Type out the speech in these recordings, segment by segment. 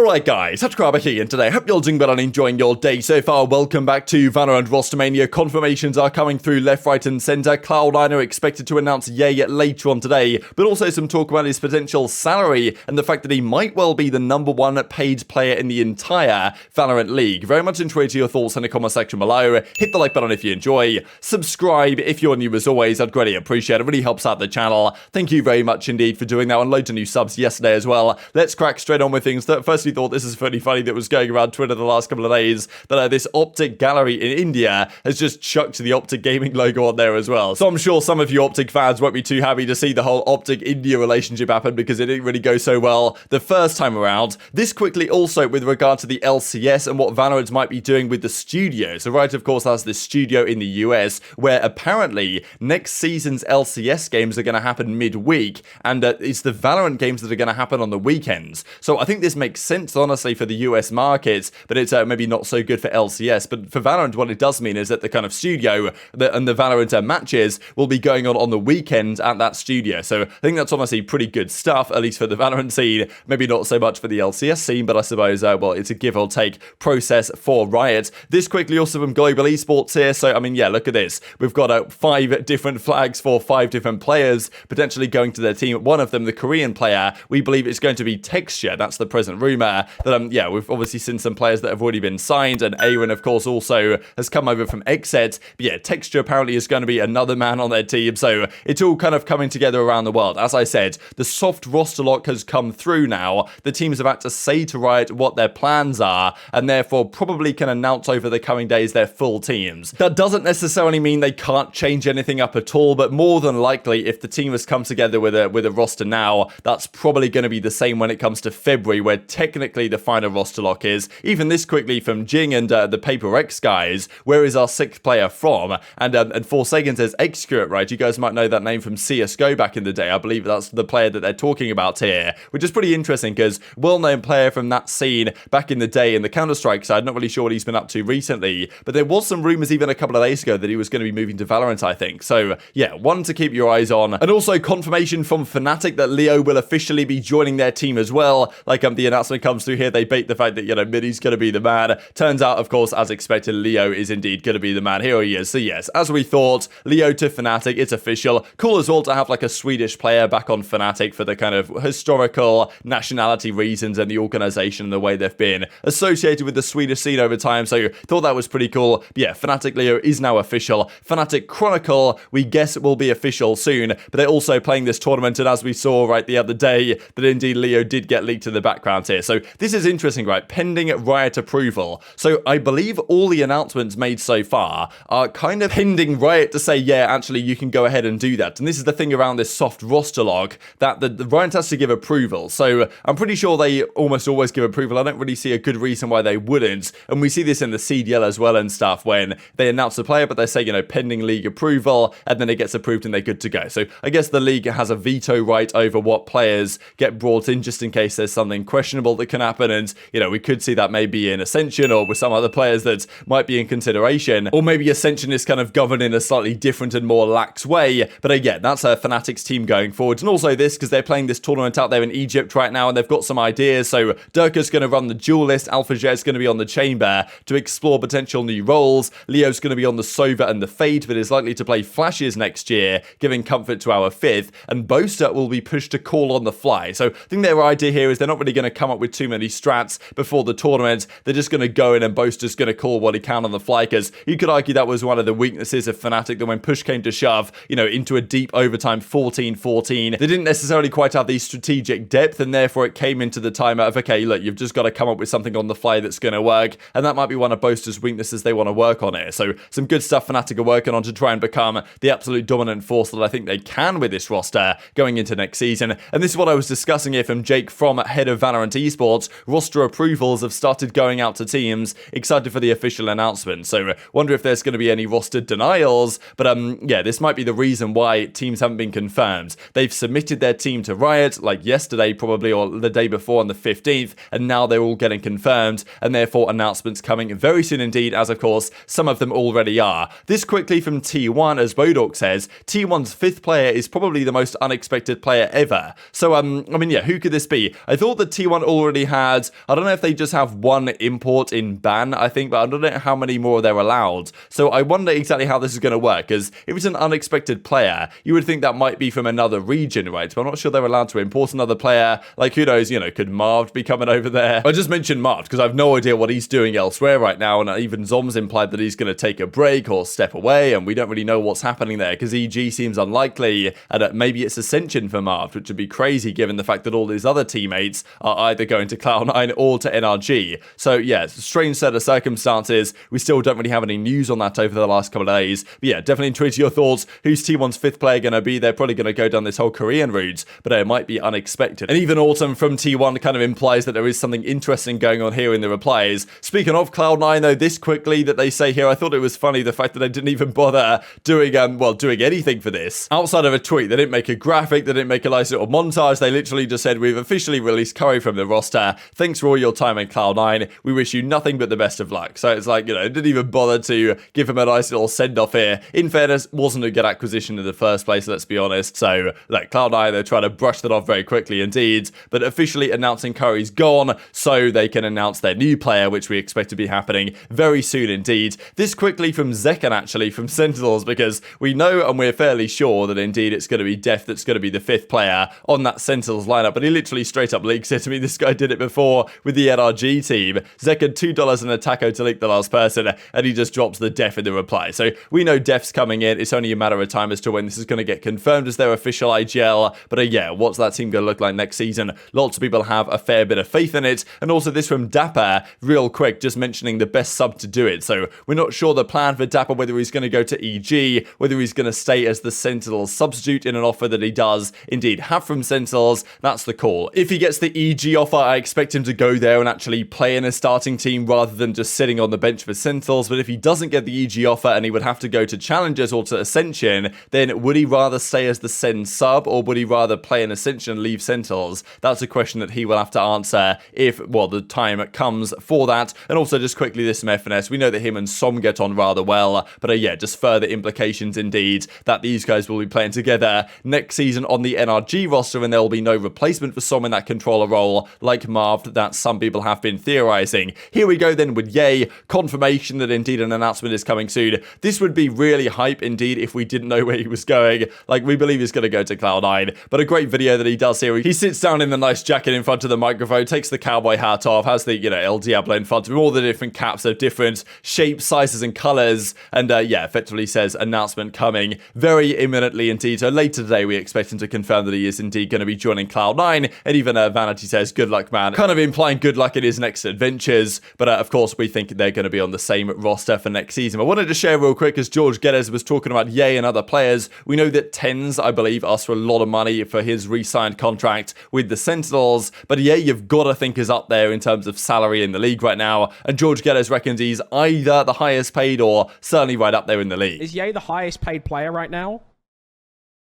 Alright guys, TacticalRab here, and today I hope you're doing well and enjoying your day so far. Welcome back to VALORANT Rostermania. Confirmations are coming through left, right and centre. Cloud9 are expected to announce Yay later on today, but also some talk about his potential salary and the fact that he might well be the #1 paid player in the entire VALORANT League. Very much enjoyed your thoughts in the comment section below. Hit the like button if you enjoy. Subscribe if you're new as always, I'd greatly appreciate it. It really helps out the channel. Thank you very much indeed for doing that, and loads of new subs yesterday as well. Let's crack straight on with things. Firstly, thought this is pretty funny that was going around Twitter the last couple of days, that this OpTic gallery in India has just chucked the OpTic gaming logo on there as well. So I'm sure some of you OpTic fans won't be too happy to see the whole OpTic India relationship happen because it didn't really go so well the first time around. This quickly also with regard to the LCS and what Valorant might be doing with the studio. So Riot of course has this studio in the US where apparently next season's LCS games are going to happen midweek, and it's the Valorant games that are going to happen on the weekends. So I think this makes sense honestly for the US market, but it's maybe not so good for LCS. But for Valorant, what it does mean is that the kind of studio and the Valorant matches will be going on the weekend at that studio. So I think that's honestly pretty good stuff, at least for the Valorant scene. Maybe not so much for the LCS scene, but I suppose, well, it's a give or take process for Riot. This quickly also from Global Esports here. So, I mean, yeah, look at this. We've got 5 different flags for 5 different players potentially going to their team. One of them, the Korean player, we believe it's going to be Texture. That's the present rumor. That, yeah, we've obviously seen some players that have already been signed, and Aaron, of course, also has come over from Xset. But yeah, Texture apparently is going to be another man on their team, so it's all kind of coming together around the world. As I said, the soft roster lock has come through now. The teams have had to say to Riot what their plans are, and therefore probably can announce over the coming days their full teams. That doesn't necessarily mean they can't change anything up at all, but more than likely, if the team has come together with a roster now, that's probably going to be the same when it comes to February, where technically the final roster lock is. Even this quickly from Jing and the Paper X guys, where is our 6th player from? And 4 seconds says Xcurate, right? You guys might know that name from CSGO back in the day. I believe that's the player that they're talking about here, which is pretty interesting because well-known player from that scene back in the day in the Counter-Strike side. Not really sure what he's been up to recently, but there was some rumors even a couple of days ago that he was going to be moving to Valorant, I think. So yeah, one to keep your eyes on. And also confirmation from Fnatic that Leo will officially be joining their team as well. Like the announcement comes through here, they bait the fact that, you know, Middy's going to be the man. Turns out, of course, as expected, Leo is indeed going to be the man. Here he is. So yes, as we thought, Leo to Fnatic, it's official. Cool as well to have like a Swedish player back on Fnatic for the kind of historical nationality reasons and the organization and the way they've been associated with the Swedish scene over time. So thought that was pretty cool. But yeah, Fnatic Leo is now official. Fnatic Chronicle, we guess it will be official soon, but they're also playing this tournament, and as we saw right the other day, that indeed Leo did get leaked in the background here. So this is interesting, right? Pending Riot approval. So I believe all the announcements made so far are kind of pending Riot to say, yeah, actually you can go ahead and do that. And this is the thing around this soft roster log, that the Riot has to give approval. So I'm pretty sure they almost always give approval. I don't really see a good reason why they wouldn't. And we see this in the CDL as well and stuff, when they announce a player, but they say, you know, pending league approval, and then it gets approved and they're good to go. So I guess the league has a veto right over what players get brought in, just in case there's something questionable that can happen. And, you know, we could see that maybe in Ascension or with some other players that might be in consideration, or maybe Ascension is kind of governed in a slightly different and more lax way. But again, that's a Fnatic's team going forward. And also this, because they're playing this tournament out there in Egypt right now, and they've got some ideas. So Durka's going to run the duelist, AlphaJet's going to be on the chamber to explore potential new roles. Leo's going to be on the Sova and the Fade, but is likely to play Flashes next year, giving comfort to our 5th. And Boaster will be pushed to call on the fly. So I think their idea here is they're not really going to come up with too many strats before the tournament. They're just going to go in and Boaster's going to call what he can on the fly, because you could argue that was one of the weaknesses of Fnatic, that when push came to shove, you know, into a deep overtime 14-14, they didn't necessarily quite have the strategic depth, and therefore it came into the timeout of, okay, look, you've just got to come up with something on the fly that's going to work, and that might be one of Boaster's weaknesses they want to work on here. So some good stuff Fnatic are working on to try and become the absolute dominant force that I think they can with this roster going into next season. And this is what I was discussing here from Jake from head of VALORANT Esports. Roster approvals have started going out to teams, excited for the official announcement. So wonder if there's going to be any roster denials, but yeah, this might be the reason why teams haven't been confirmed. They've submitted their team to Riot like yesterday probably, or the day before on the 15th, and now they're all getting confirmed, and therefore announcements coming very soon indeed, as of course some of them already are. This quickly from T1, as Bodork says, T1's 5th player is probably the most unexpected player ever. So I mean, yeah, who could this be? I thought that T1 already already had, I don't know if they just have one import in ban, I think, but I don't know how many more they're allowed. So I wonder exactly how this is going to work, because if it's an unexpected player, you would think that might be from another region, right? But I'm not sure they're allowed to import another player. Like, who knows, you know, could Marved be coming over there? I just mentioned Marved because I have no idea what he's doing elsewhere right now, and even Zom's implied that he's going to take a break or step away, and we don't really know what's happening there, because EG seems unlikely, and maybe it's Ascension for Marved, which would be crazy given the fact that all his other teammates are either going to Cloud9 or to NRG. So yeah, it's a strange set of circumstances. We still don't really have any news on that over the last couple of days. But yeah, definitely tweet your thoughts. Who's T1's 5th player going to be? They're probably going to go down this whole Korean route, but it might be unexpected. And even Autumn from T1 kind of implies that there is something interesting going on here in the replies. Speaking of Cloud9 though, this quickly that they say here, I thought it was funny the fact that they didn't even bother doing anything for this. Outside of a tweet, they didn't make a graphic, they didn't make a nice little montage, they literally just said, we've officially released Curry from the roster. Thanks for all your time in Cloud9. We wish you nothing but the best of luck. So it's like, you know, didn't even bother to give him a nice little send-off here. In fairness, wasn't a good acquisition in the first place, let's be honest. So, like, Cloud9, they're trying to brush that off very quickly indeed, but officially announcing Curry's gone so they can announce their new player, which we expect to be happening very soon indeed. This quickly from Zekken, actually, from Sentinels, because we know and we're fairly sure that indeed it's going to be Dephh that's going to be the 5th player on that Sentinels lineup, but he literally straight up leaks it to me. This guy did it before with the NRG team. Zekken, $2 in a taco to leak the last person, and he just drops the Dephh in the reply. So we know Deph's coming in. It's only a matter of time as to when this is going to get confirmed as their official IGL. But yeah, what's that team going to look like next season? Lots of people have a fair bit of faith in it. And also this from dapr, real quick, just mentioning the best sub to do it. So we're not sure the plan for dapr, whether he's going to go to EG, whether he's going to stay as the Sentinels substitute in an offer that he does indeed have from Sentinels. That's the call. If he gets the EG offer, I expect him to go there and actually play in a starting team rather than just sitting on the bench for Sentinels. But if he doesn't get the EG offer and he would have to go to Challengers or to Ascension, then would he rather stay as the Sen sub, or would he rather play in Ascension and leave Sentinels? That's a question that he will have to answer if, well, the time comes for that. And also just quickly this from FNS, we know that him and Som get on rather well, but yeah, just further implications indeed that these guys will be playing together next season on the NRG roster, and there will be no replacement for Som in that controller role like Marved that some people have been theorizing. Here we go then with Yay, confirmation that indeed an announcement is coming soon. This would be really hype indeed if we didn't know where he was going. Like, we believe he's going to go to Cloud9, but a great video that he does here. He sits down in the nice jacket in front of the microphone, takes the cowboy hat off, has the, you know, El Diablo in front of him, all the different caps of different shapes, sizes, and colors, and yeah, effectively says announcement coming very imminently indeed. So later today, we expect him to confirm that he is indeed going to be joining Cloud9, and even Vanity says, good luck, man, kind of implying good luck in his next adventures. But of course, we think they're going to be on the same roster for next season. I wanted to share real quick, as George Geddes was talking about Yay and other players, we know that TenZ, I believe, asked for a lot of money for his re-signed contract with the Sentinels, but Yay, you've got to think is up there in terms of salary in the league right now, and George Geddes reckons he's either the highest paid or certainly right up there in the league. Is Yay the highest paid player right now?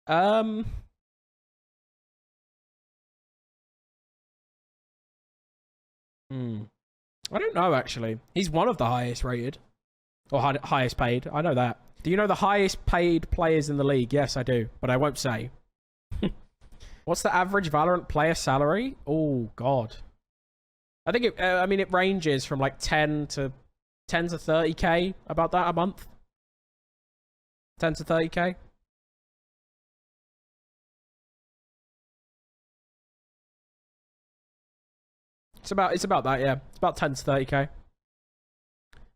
I don't know, actually. He's one of the highest rated. Or highest paid. I know that. Do you know the highest paid players in the league? Yes, I do. But I won't say. What's the average Valorant player salary? Oh, God. I think it, I mean, it ranges from like 10 to 30k, about that a month. 10 to 30k. It's about that, yeah. It's about 10 to 30k.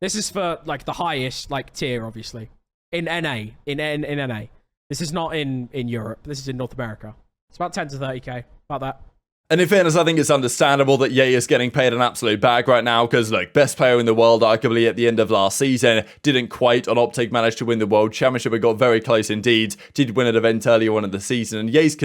This is for like the highest like tier, obviously. In NA. In NA. This is not in Europe. This is in North America. It's about 10 to 30k. About that. And in fairness, I think it's understandable that Yay is getting paid an absolute bag right now, because, look, best player in the world, arguably at the end of last season, didn't quite on OpTic manage to win the World Championship, but got very close indeed, did win an event earlier on in the season, and Yay's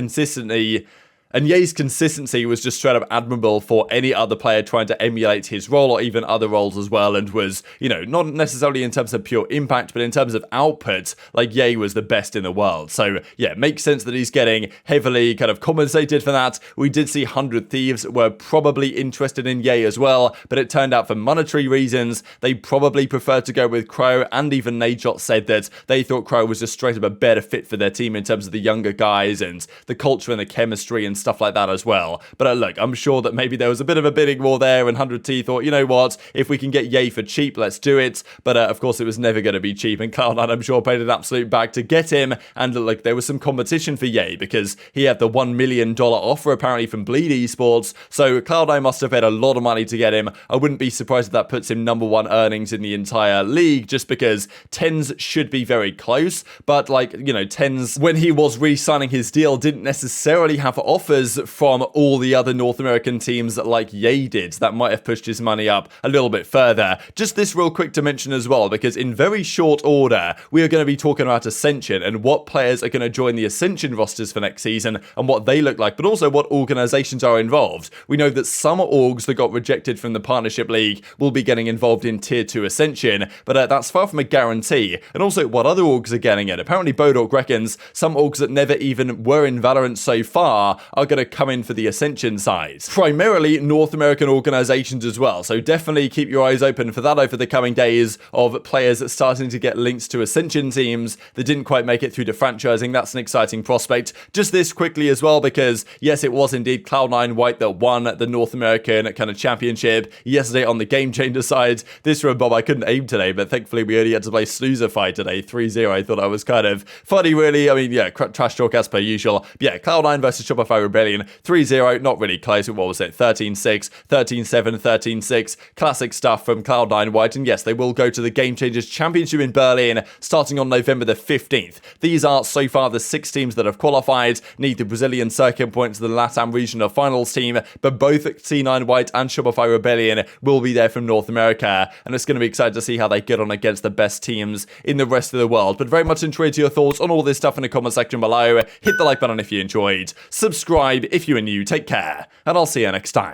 consistency was just straight up admirable for any other player trying to emulate his role, or even other roles as well, and was, you know, not necessarily in terms of pure impact, but in terms of output, like Yay was the best in the world. So yeah, it makes sense that he's getting heavily kind of compensated for that. We did see 100 Thieves were probably interested in Yay as well, but it turned out for monetary reasons, they probably preferred to go with Crow, and even Nadeshot said that they thought Crow was just straight up a better fit for their team in terms of the younger guys and the culture and the chemistry and stuff stuff like that as well. But look, I'm sure that maybe there was a bit of a bidding war there, and 100T thought, you know what, if we can get Yay for cheap, let's do it. But of course, it was never going to be cheap, and Cloud9, I'm sure, paid an absolute bag to get him. And look, there was some competition for Yay because he had the $1 million offer apparently from Bleed Esports. So Cloud9 must have paid a lot of money to get him. I wouldn't be surprised if that puts him #1 earnings in the entire league, just because TenZ should be very close. But like, you know, TenZ, when he was re-signing his deal, didn't necessarily have offers from all the other North American teams like Yay did. That might have pushed his money up a little bit further. Just this real quick to mention as well, because in very short order, we are going to be talking about Ascension and what players are going to join the Ascension rosters for next season and what they look like, but also what organizations are involved. We know that some orgs that got rejected from the Partnership League will be getting involved in Tier 2 Ascension, but that's far from a guarantee. And also what other orgs are getting it. Apparently Bodork reckons some orgs that never even were in Valorant so far are going to come in for the Ascension side. Primarily North American organizations as well, so definitely keep your eyes open for that over the coming days of players starting to get links to Ascension teams that didn't quite make it through to franchising. That's an exciting prospect. Just this quickly as well, because yes, it was indeed Cloud9 White that won the North American kind of championship yesterday on the Game Changer side. This from Bob, I couldn't aim today, but thankfully we only had to play Snoozerify today, 3-0. I thought that was kind of funny, really. I mean, yeah, trash talk as per usual. But yeah, Cloud9 versus Shopify Rebellion, 3-0, not really close. What was it? 13-6, 13-7, 13-6. Classic stuff from Cloud9 White. And yes, they will go to the Game Changers Championship in Berlin starting on November the 15th. These are so far the 6 teams that have qualified, need the Brazilian circuit point to the LATAM regional finals team, but both C9 White and Shopify Rebellion will be there from North America, and it's going to be exciting to see how they get on against the best teams in the rest of the world. But very much intrigued to your thoughts on all this stuff in the comment section below. Hit the like button if you enjoyed, subscribe if you are new, take care, and I'll see you next time.